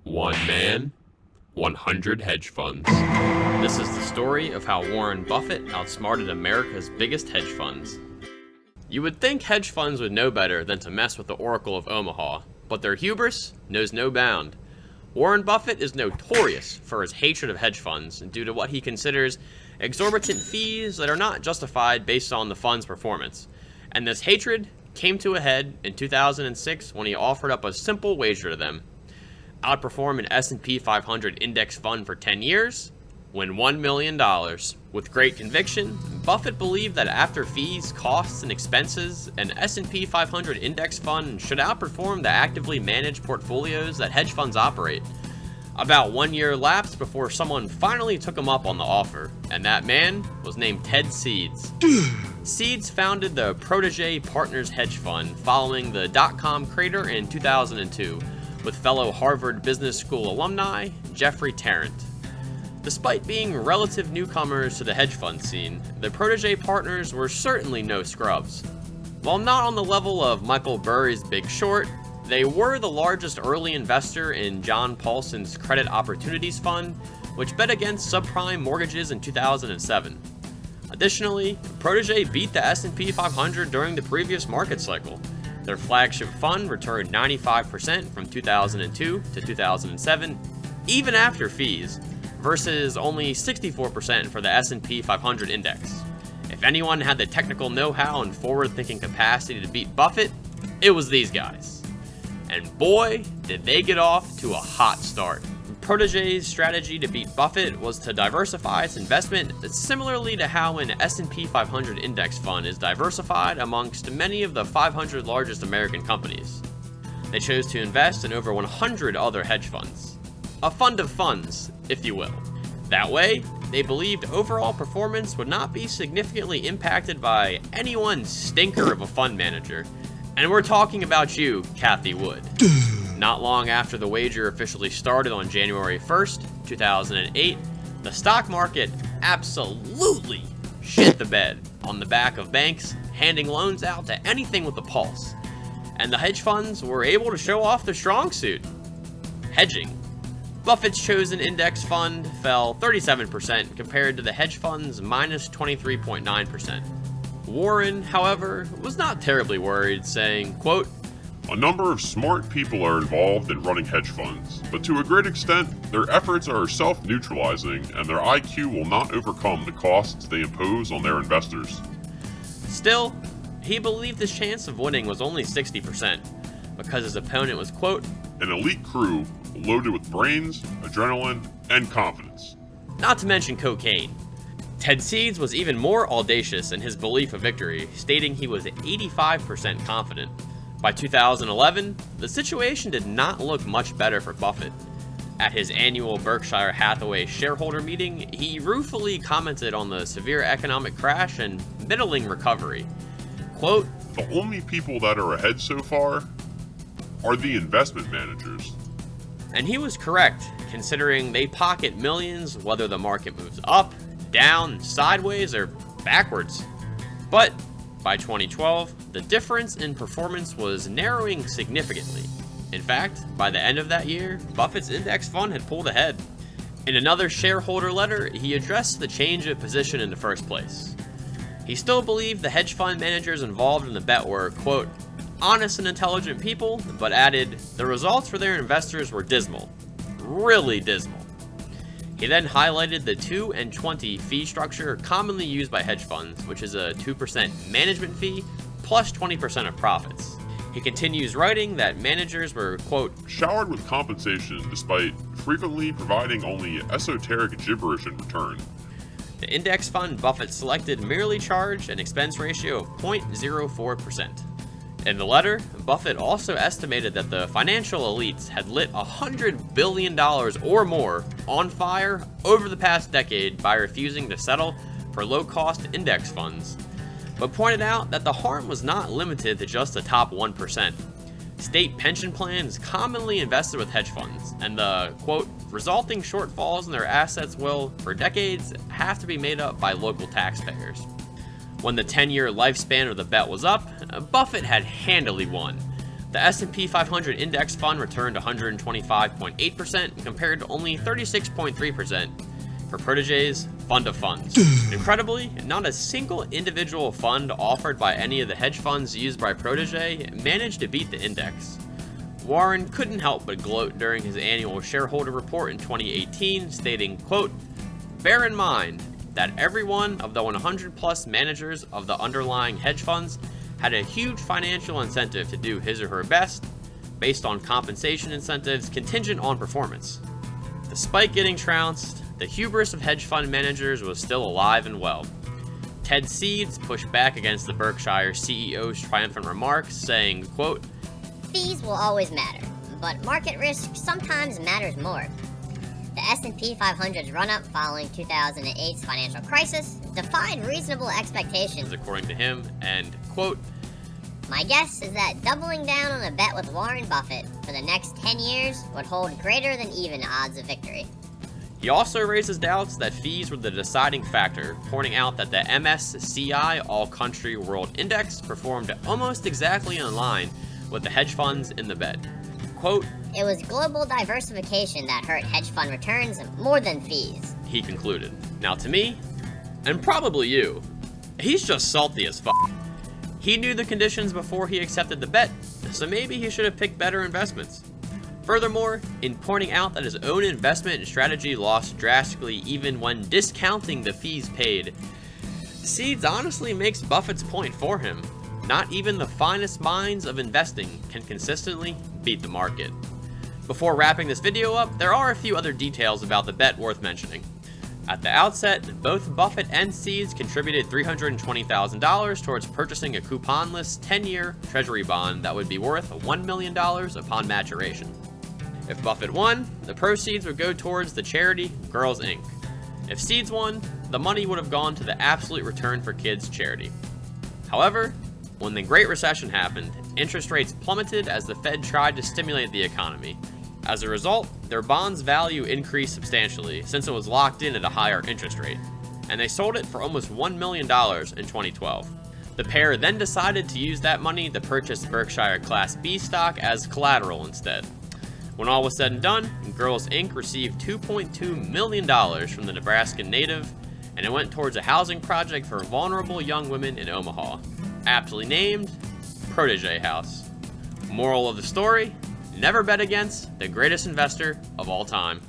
One man, 100 hedge funds. This is the story of how Warren Buffett outsmarted America's biggest hedge funds. You would think hedge funds would know better than to mess with the Oracle of Omaha, but their hubris knows no bound. Warren Buffett is notorious for his hatred of hedge funds due to what he considers exorbitant fees that are not justified based on the fund's performance. And this hatred came to a head in 2006 when he offered up a simple wager to them: outperform an S&P 500 index fund for 10 years, win $1 million. With great conviction, Buffett believed that after fees, costs, and expenses, an S&P 500 index fund should outperform the actively managed portfolios that hedge funds operate. About 1 year lapsed before someone finally took him up on the offer, and that man was named Ted Seeds. Seeds founded the Protege Partners hedge fund following the dot-com crater in 2002 with fellow Harvard Business School alumni Jeffrey Tarrant. Despite being relative newcomers to the hedge fund scene, the Protege Partners were certainly no scrubs. While not on the level of Michael Burry's Big Short, they were the largest early investor in John Paulson's Credit Opportunities Fund, which bet against subprime mortgages in 2007. Additionally, Protege beat the S&P 500 during the previous market cycle. Their flagship fund returned 95% from 2002 to 2007, even after fees, versus only 64% for the S&P 500 index. If anyone had the technical know-how and forward-thinking capacity to beat Buffett, it was these guys. And boy, did they get off to a hot start. Protege's strategy to beat Buffett was to diversify its investment similarly to how an S&P 500 index fund is diversified amongst many of the 500 largest American companies. They chose to invest in over 100 other hedge funds. A fund of funds, if you will. That way, they believed overall performance would not be significantly impacted by any one stinker of a fund manager. And we're talking about you, Cathie Wood. Not long after the wager officially started on January 1st, 2008, the stock market absolutely shit the bed on the back of banks handing loans out to anything with a pulse. And the hedge funds were able to show off their strong suit: hedging. Buffett's chosen index fund fell 37% compared to the hedge fund's minus 23.9%. Warren, however, was not terribly worried, saying, quote, A number of smart people are involved in running hedge funds, but to a great extent, their efforts are self-neutralizing and their IQ will not overcome the costs they impose on their investors. Still, he believed his chance of winning was only 60%, because his opponent was, quote, an elite crew loaded with brains, adrenaline, and confidence. Not to mention cocaine. Ted Seeds was even more audacious in his belief of victory, stating he was 85% confident. By 2011, the situation did not look much better for Buffett. At his annual Berkshire Hathaway shareholder meeting, he ruefully commented on the severe economic crash and middling recovery. Quote, The only people that are ahead so far are the investment managers. And he was correct, considering they pocket millions whether the market moves up, down, sideways, or backwards. But by 2012, the difference in performance was narrowing significantly. In fact, by the end of that year, Buffett's index fund had pulled ahead. In another shareholder letter, he addressed the change of position in the first place. He still believed the hedge fund managers involved in the bet were, quote, honest and intelligent people, but added, the results for their investors were dismal. Really dismal. He then highlighted the 2 and 20 fee structure commonly used by hedge funds, which is a 2% management fee plus 20% of profits. He continues writing that managers were, quote, showered with compensation despite frequently providing only esoteric gibberish in return. The index fund Buffett selected merely charged an expense ratio of 0.04%. In the letter, Buffett also estimated that the financial elites had lit $100 billion or more on fire over the past decade by refusing to settle for low-cost index funds, but pointed out that the harm was not limited to just the top 1%. State pension plans commonly invested with hedge funds, and the, quote, resulting shortfalls in their assets will, for decades, have to be made up by local taxpayers. When the 10-year lifespan of the bet was up, Buffett had handily won, The S&P 500 index fund returned 125.8% compared to only 36.3% for Protégé's fund of funds. Incredibly, not a single individual fund offered by any of the hedge funds used by Protégé managed to beat the index. Warren couldn't help but gloat during his annual shareholder report in 2018, stating, quote, "Bear in mind that every one of the 100 plus managers of the underlying hedge funds had a huge financial incentive to do his or her best, based on compensation incentives contingent on performance." Despite getting trounced, the hubris of hedge fund managers was still alive and well. Ted Seeds pushed back against the Berkshire CEO's triumphant remarks, saying, quote, "Fees will always matter, but market risk sometimes matters more. The S&P 500's run-up following 2008's financial crisis defied reasonable expectations," according to him, and, quote, "My guess is that doubling down on a bet with Warren Buffett for the next 10 years would hold greater than even odds of victory." He also raises doubts that fees were the deciding factor, pointing out that the MSCI All Country World Index performed almost exactly in line with the hedge funds in the bet. Quote, "It was global diversification that hurt hedge fund returns more than fees," he concluded. Now to me, and probably you, he's just salty as fuck. He knew the conditions before he accepted the bet, so maybe he should have picked better investments. Furthermore, in pointing out that his own investment strategy lost drastically even when discounting the fees paid, Seeds honestly makes Buffett's point for him. Not even the finest minds of investing can consistently beat the market. Before wrapping this video up, there are a few other details about the bet worth mentioning. At the outset, both Buffett and Seeds contributed $320,000 towards purchasing a couponless 10-year treasury bond that would be worth $1 million upon maturation. If Buffett won, the proceeds would go towards the charity Girls Inc. If Seeds won, the money would have gone to the Absolute Return for Kids charity. However, when the Great Recession happened, interest rates plummeted as the Fed tried to stimulate the economy. As a result, their bond's value increased substantially since it was locked in at a higher interest rate, and they sold it for almost $1 million in 2012. The pair then decided to use that money to purchase Berkshire Class B stock as collateral instead. When all was said and done, Girls Inc. received $2.2 million from the Nebraska native, and it went towards a housing project for vulnerable young women in Omaha, aptly named Protégé House. Moral of the story: never bet against the greatest investor of all time.